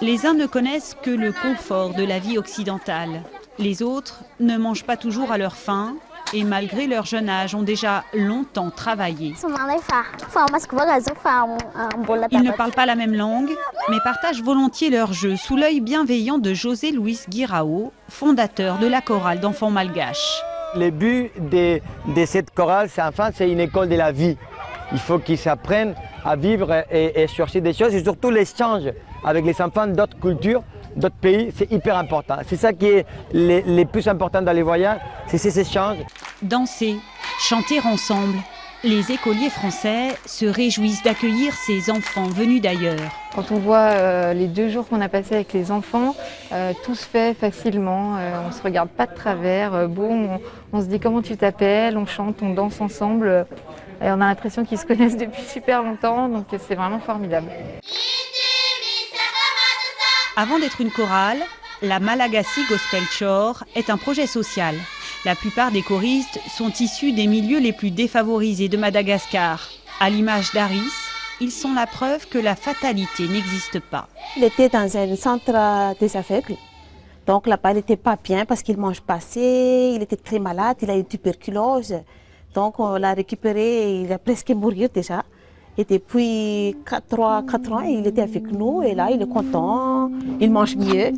Les uns ne connaissent que le confort de la vie occidentale. Les autres ne mangent pas toujours à leur faim et malgré leur jeune âge ont déjà longtemps travaillé. Ils ne parlent pas la même langue, mais partagent volontiers leur jeu sous l'œil bienveillant de José Luis Guirao, fondateur de la chorale d'enfants malgaches. Le but de cette chorale, c'est une école de la vie. Il faut qu'ils apprennent à vivre et chercher des choses et surtout l'échange avec les enfants d'autres cultures, d'autres pays, c'est hyper important. C'est ça qui est le plus important dans les voyages, c'est ces échanges. Danser, chanter ensemble. Les écoliers français se réjouissent d'accueillir ces enfants venus d'ailleurs. Quand on voit les 2 jours qu'on a passés avec les enfants, tout se fait facilement, on ne se regarde pas de travers. On se dit comment tu t'appelles, on chante, on danse ensemble. Et on a l'impression qu'ils se connaissent depuis super longtemps, donc c'est vraiment formidable. Avant d'être une chorale, la Malagasy Gospel Choir est un projet social. La plupart des choristes sont issus des milieux les plus défavorisés de Madagascar. À l'image d'Aris, ils sont la preuve que la fatalité n'existe pas. Il était dans un centre des aveugles. Donc là-bas, il n'était pas bien parce qu'il ne mange pas assez, il était très malade, il a eu tuberculose. Donc on l'a récupéré, il a presque mourir déjà. Et depuis 4 ans, il était avec nous et là, il est content, il mange mieux.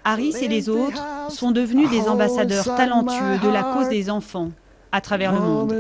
Aris et les autres sont devenus des ambassadeurs talentueux de la cause des enfants à travers le monde.